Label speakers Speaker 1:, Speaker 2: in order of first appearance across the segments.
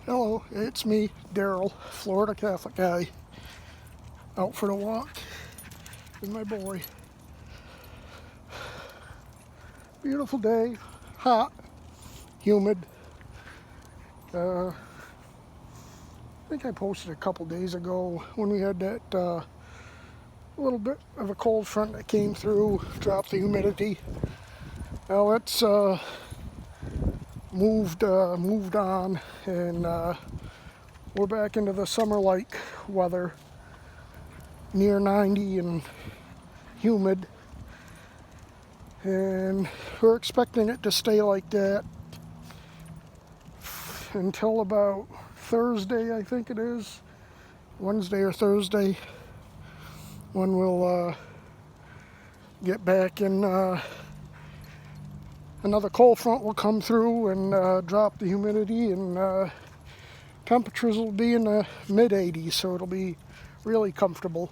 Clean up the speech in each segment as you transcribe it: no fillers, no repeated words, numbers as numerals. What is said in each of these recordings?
Speaker 1: Hello, it's me, Daryl, Florida Catholic guy, out for the walk with my boy. Beautiful day, hot, humid. I think I posted a couple days ago when we had that little bit of a cold front that came through, dropped the humidity. Well, it's moved on, and we're back into the summer-like weather, near 90 and humid, and we're expecting it to stay like that until about Thursday, I think it is, Wednesday or Thursday, when we'll get back and another cold front will come through and drop the humidity, and temperatures will be in the mid 80s, so it'll be really comfortable,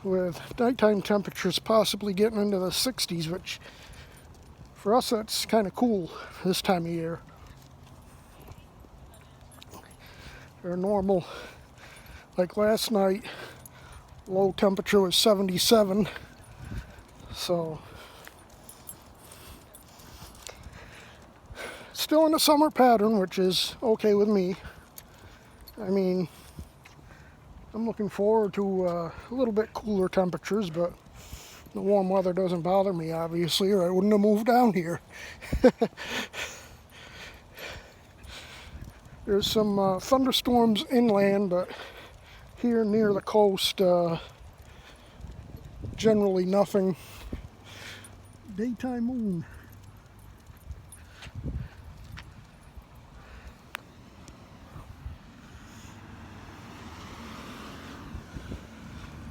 Speaker 1: with nighttime temperatures possibly getting into the 60s, which for us that's kind of cool this time of year. They're normal. Like last night, low temperature was 77, so still in a summer pattern, which is okay with me. I mean, I'm looking forward to a little bit cooler temperatures, but the warm weather doesn't bother me, obviously, or I wouldn't have moved down here. There's some thunderstorms inland, but here near the coast, generally nothing. Daytime moon.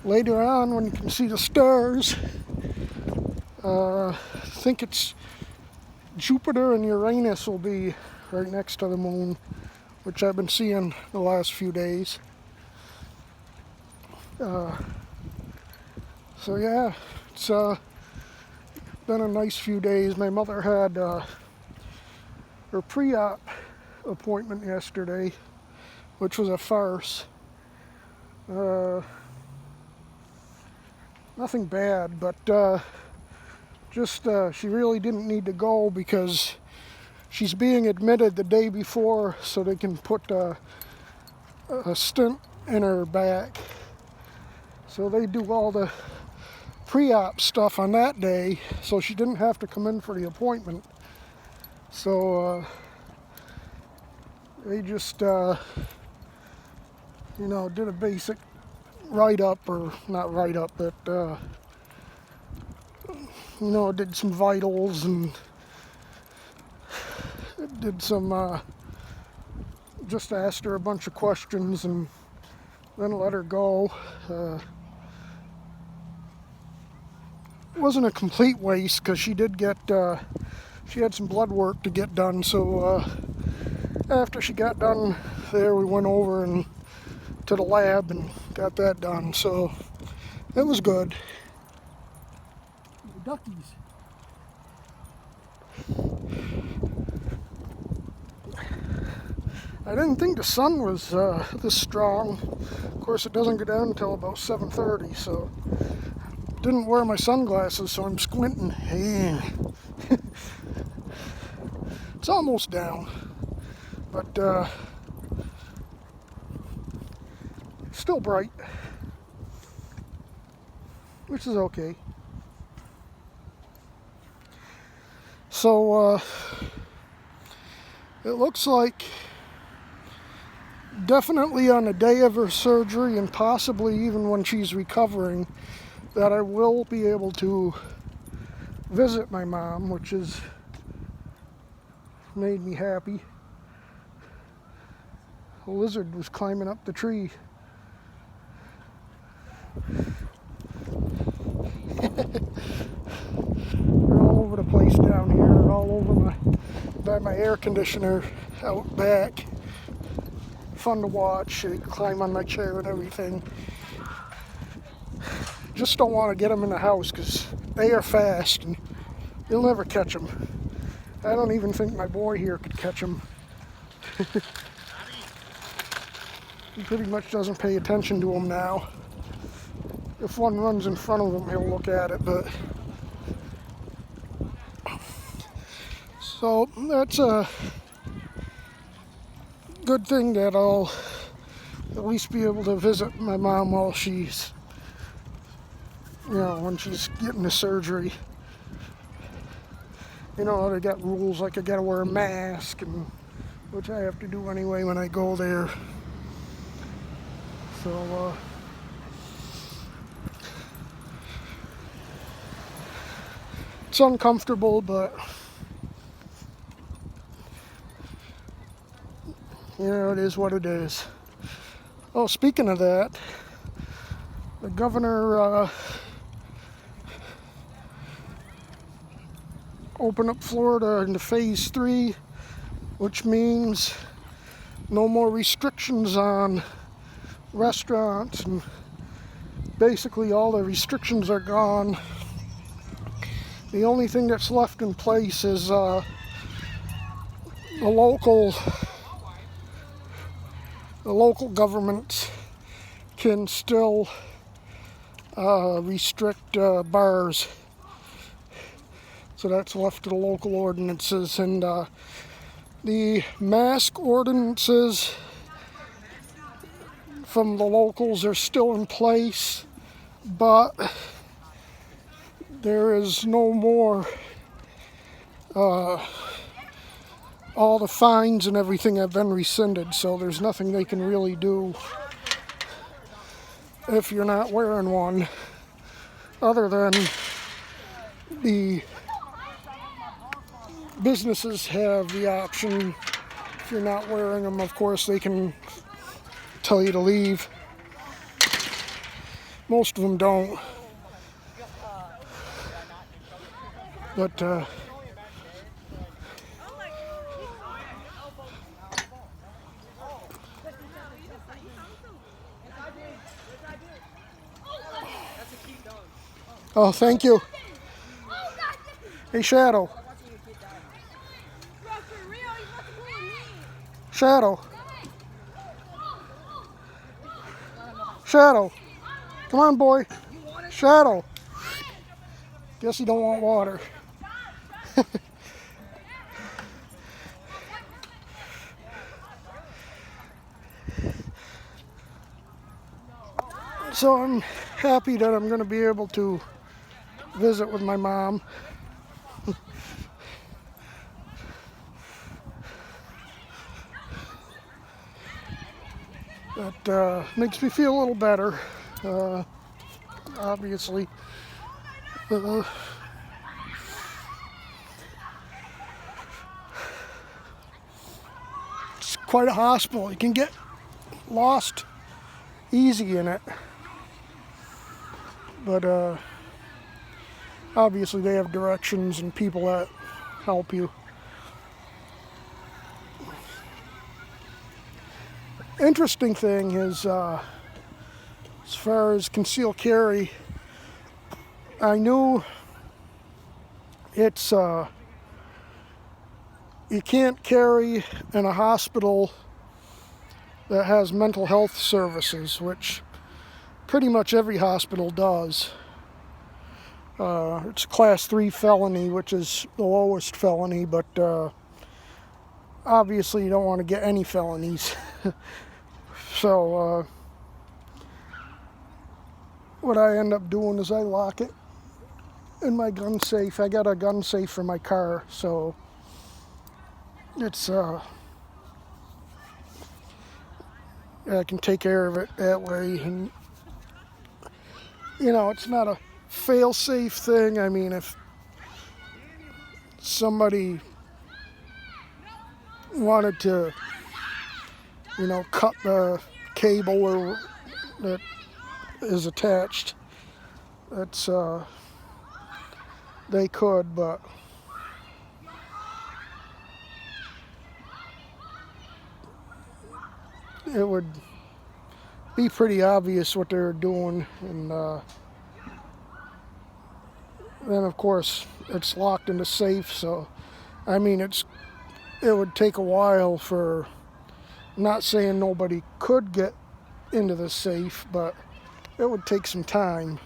Speaker 1: Later on, when you can see the stars, I think it's Jupiter and Uranus will be right next to the moon, which I've been seeing the last few days. So yeah, it's been a nice few days. My mother had her pre-op appointment yesterday, which was a farce. Nothing bad, but just she really didn't need to go because she's being admitted the day before so they can put a stent in her back. So they do all the pre-op stuff on that day, so she didn't have to come in for the appointment. So they just did a basic write-up, or not write-up, but did some vitals and did some just asked her a bunch of questions and then let her go. It wasn't a complete waste because she did get she had some blood work to get done, so after she got done there, we went over and to the lab and got that done, so it was good. The duckies. I didn't think the sun was this strong. Of course, it doesn't go down until about 7:30, so didn't wear my sunglasses, so I'm squinting. It's almost down, but still bright, which is okay. So it looks like definitely on the day of her surgery, and possibly even when she's recovering, that I will be able to visit my mom, which has made me happy. A lizard was climbing up the tree. They're all over the place down here. They're all over by my air conditioner out back. Fun to watch. They climb on my chair and everything. Just don't want to get them in the house because they are fast and you'll never catch them. I don't even think my boy here could catch them. He pretty much doesn't pay attention to them now. If one runs in front of him, he'll look at it, but... So that's a good thing that I'll at least be able to visit my mom while she's, when she's getting the surgery. They got rules like I gotta wear a mask, which I have to do anyway when I go there. So, it's uncomfortable, but it is what it is. Oh, speaking of that, the governor opened up Florida into phase 3, which means no more restrictions on restaurants, and basically all the restrictions are gone. The only thing that's left in place is the local government can still restrict bars. So that's left to the local ordinances, and the mask ordinances from the locals are still in place, but there is no more, all the fines and everything have been rescinded, so there's nothing they can really do if you're not wearing one, other than the businesses have the option. If you're not wearing them, of course, they can tell you to leave. Most of them don't. But oh, thank you. Hey, Shadow. Shadow. Shadow. Come on, boy. Shadow. Guess you don't want water. So I'm happy that I'm going to be able to visit with my mom. That makes me feel a little better, obviously. It's quite a hospital. You can get lost easy in it. But obviously they have directions and people that help you. Interesting thing is, as far as concealed carry, I knew it's, you can't carry in a hospital that has mental health services, which pretty much every hospital does. It's a class 3 felony, which is the lowest felony, but obviously you don't want to get any felonies. So what I end up doing is I lock it in my gun safe. I got a gun safe for my car, so it's I can take care of it that way. And it's not a fail-safe thing. I mean, if somebody wanted to cut the cable or that is attached, that's they could, but it would be pretty obvious what they're doing. And then of course it's locked in the safe, so I mean it's it would take a while for, I'm not saying nobody could get into the safe, but it would take some time.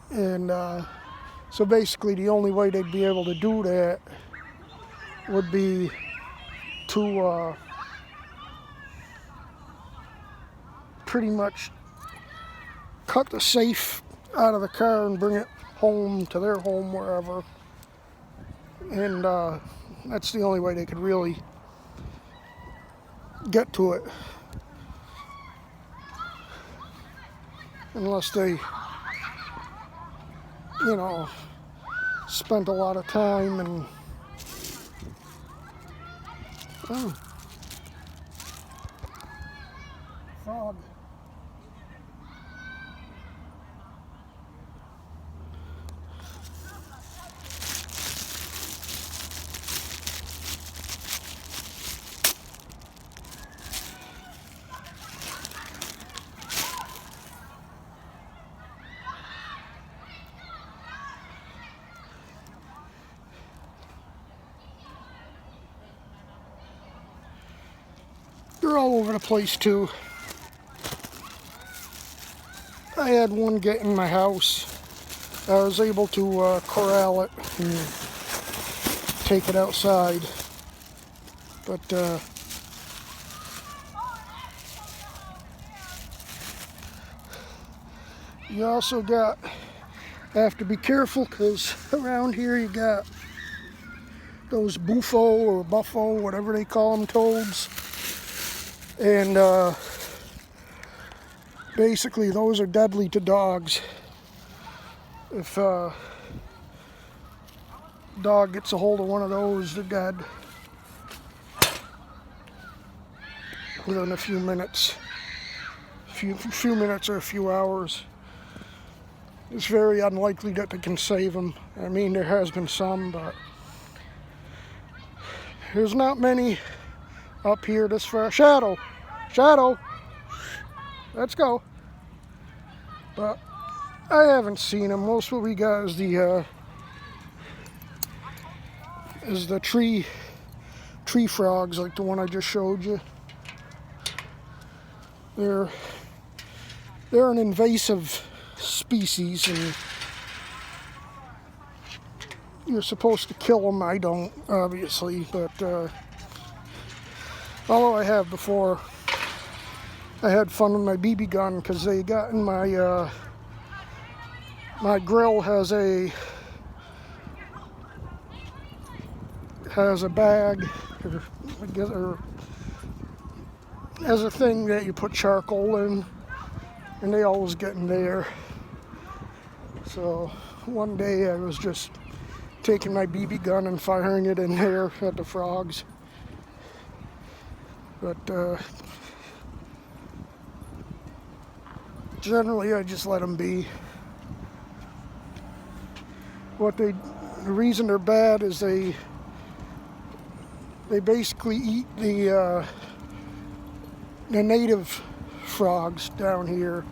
Speaker 1: And so basically the only way they'd be able to do that would be to pretty much cut the safe out of the car and bring it home to their home, wherever. And that's the only way they could really get to it, unless they, you know, spent a lot of time and frog. They're all over the place too. I had one get in my house. I was able to corral it and take it outside. But you also have to be careful, because around here you got those bufo or buffo, whatever they call them, toads. And basically those are deadly to dogs. If a dog gets a hold of one of those, they're dead within a few minutes. Few minutes or a few hours. It's very unlikely that they can save them. I mean, there has been some, but there's not many up here this far. Shadow, let's go. But I haven't seen them. Most what we got is the tree frogs, like the one I just showed you. They're an invasive species, and you're supposed to kill them. I don't, obviously, but although I have before, I had fun with my BB gun, because they got in my my grill has a bag, or has a thing that you put charcoal in, and they always get in there. So one day I was just taking my BB gun and firing it in there at the frogs. But generally I just let them be. The reason they're bad is they basically eat the native frogs down here,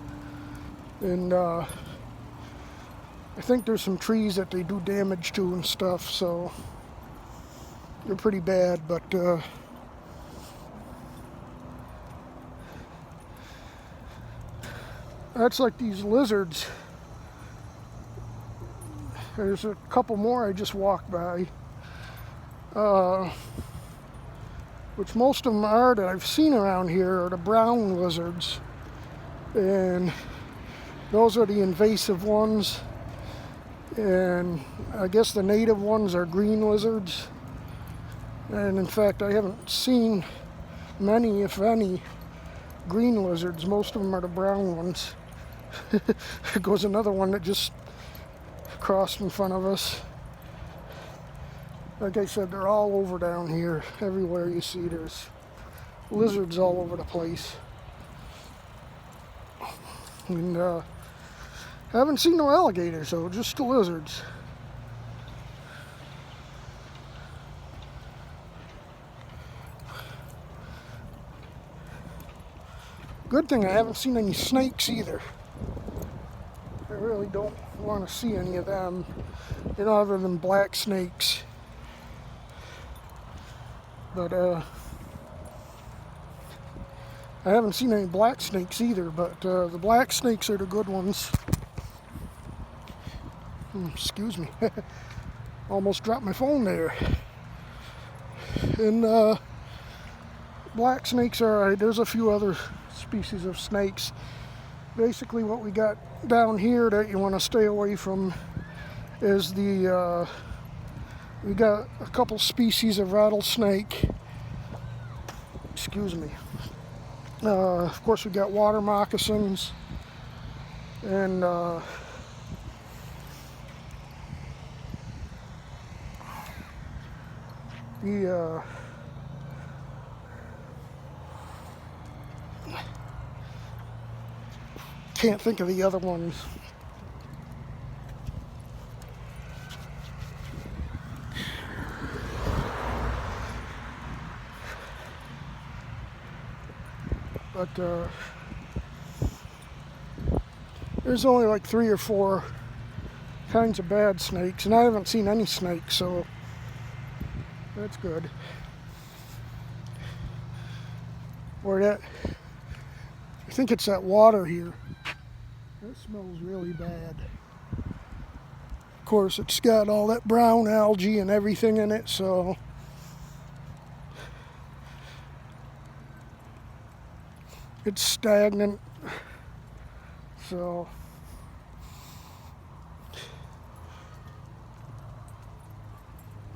Speaker 1: and I think there's some trees that they do damage to and stuff, so they're pretty bad. But that's like these lizards. There's a couple more I just walked by, which most of them are that I've seen around here are the brown lizards, and those are the invasive ones. And I guess the native ones are green lizards. And in fact, I haven't seen many, if any, green lizards. Most of them are the brown ones. There goes another one that just crossed in front of us. Like I said, they're all over down here. Everywhere you see, there's lizards all over the place. And I haven't seen no alligators, though, just the lizards. Good thing I haven't seen any snakes either. I really don't want to see any of them, other than black snakes. But I haven't seen any black snakes either, but the black snakes are the good ones. Excuse me. Almost dropped my phone there. And black snakes are alright. There's a few other species of snakes. Basically what we got down here that you want to stay away from is the we got a couple species of rattlesnake. Excuse me. Of course we got water moccasins and can't think of the other ones. But there's only like 3 or 4 kinds of bad snakes, and I haven't seen any snakes, so that's good. Or that, I think it's that water here. That smells really bad. Of course, it's got all that brown algae and everything in it, so it's stagnant. So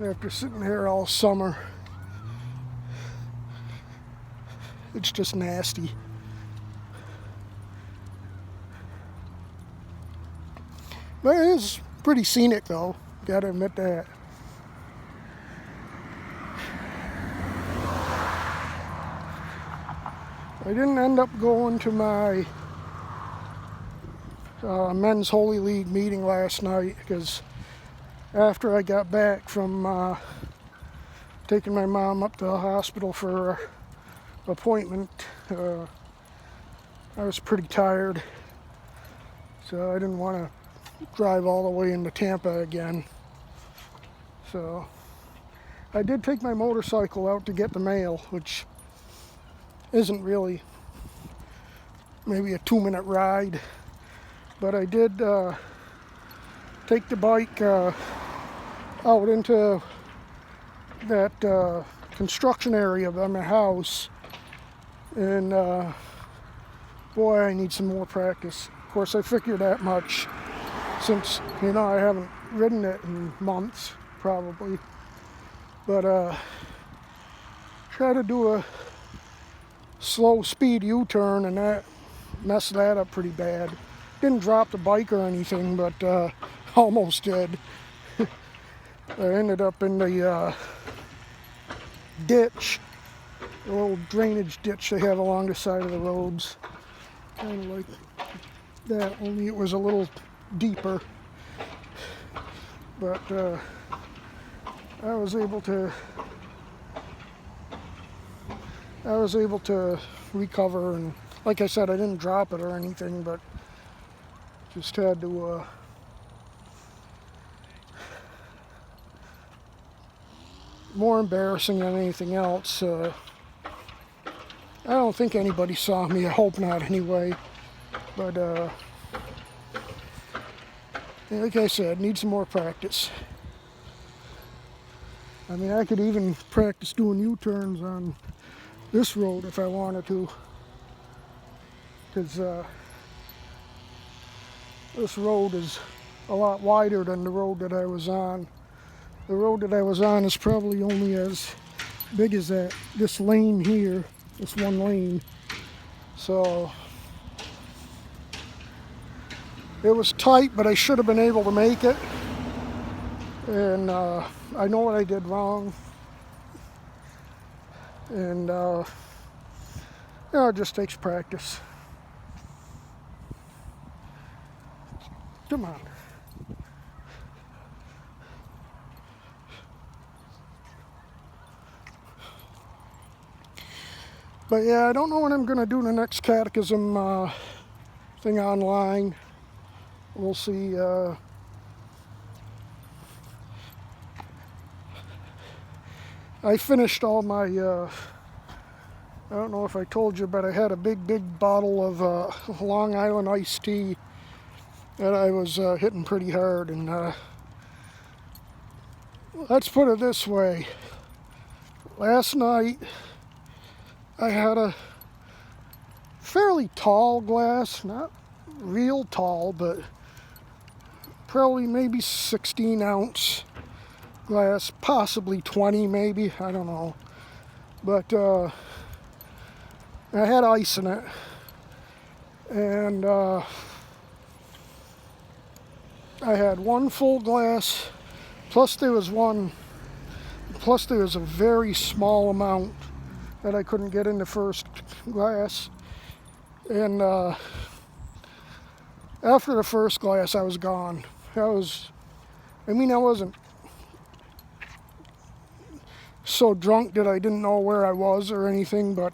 Speaker 1: after sitting here all summer, it's just nasty. But it is pretty scenic though, gotta admit that. I didn't end up going to my men's Holy League meeting last night because after I got back from taking my mom up to the hospital for an appointment, I was pretty tired, so I didn't want to drive all the way into Tampa again. So I did take my motorcycle out to get the mail, which isn't really maybe a 2-minute ride, but I did take the bike out into that construction area by my house, and boy, I need some more practice. Of course, I figured that much since, you know, I haven't ridden it in months, probably. But try to do a slow speed U-turn, and that messed that up pretty bad. Didn't drop the bike or anything, but almost did. I ended up in the ditch, the little drainage ditch they have along the side of the roads. Kind of like that, only it was a little deeper. But I was able to recover, and like I said, I didn't drop it or anything, but just had to more embarrassing than anything else. I don't think anybody saw me. I hope not anyway. But like I said, need some more practice. I mean, I could even practice doing U-turns on this road if I wanted to, because this road is a lot wider than the road that I was on. The road that I was on is probably only as big as this lane here, this one lane. So it was tight, but I should have been able to make it. And I know what I did wrong. And you know, it just takes practice. Come on. But yeah, I don't know when I'm going to do the next catechism thing online. We'll see. I finished all my, I don't know if I told you, but I had a big bottle of Long Island iced tea that I was hitting pretty hard. And let's put it this way. Last night, I had a fairly tall glass, not real tall, but probably maybe 16 ounce glass, possibly 20 maybe, I don't know. But I had ice in it, and I had one full glass, plus there was a very small amount that I couldn't get in the first glass. And after the first glass, I was gone. I wasn't so drunk that I didn't know where I was or anything, but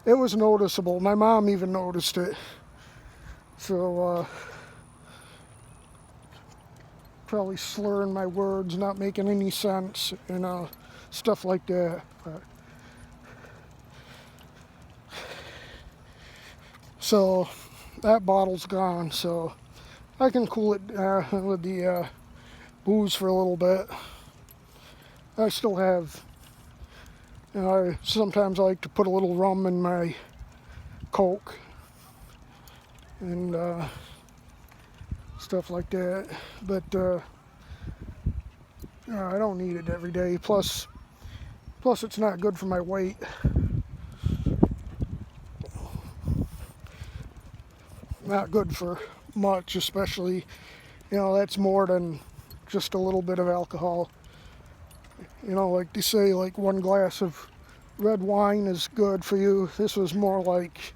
Speaker 1: it was noticeable. My mom even noticed it. So, probably slurring my words, not making any sense, stuff like that. But so that bottle's gone, so I can cool it with the booze for a little bit. I still have, sometimes I like to put a little rum in my Coke and stuff like that, but I don't need it every day. Plus it's not good for my weight. Not good for much, especially, that's more than just a little bit of alcohol. Like they say, like one glass of red wine is good for you. This was more like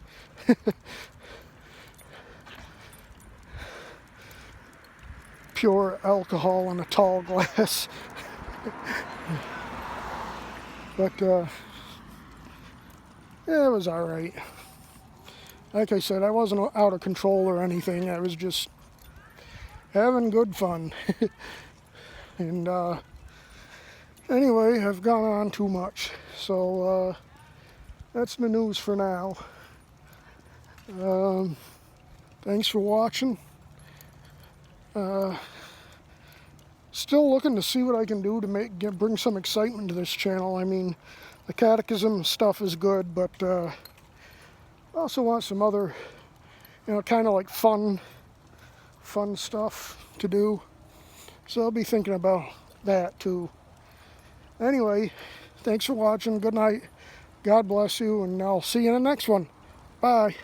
Speaker 1: pure alcohol in a tall glass. But yeah, it was all right. Like I said, I wasn't out of control or anything. I was just having good fun. And anyway, I've gone on too much. So that's the news for now. Thanks for watching. Still looking to see what I can do to bring some excitement to this channel. I mean, the catechism stuff is good, but I also want some other, kind of like fun stuff to do. So I'll be thinking about that too. Anyway, thanks for watching. Good night. God bless you, and I'll see you in the next one. Bye.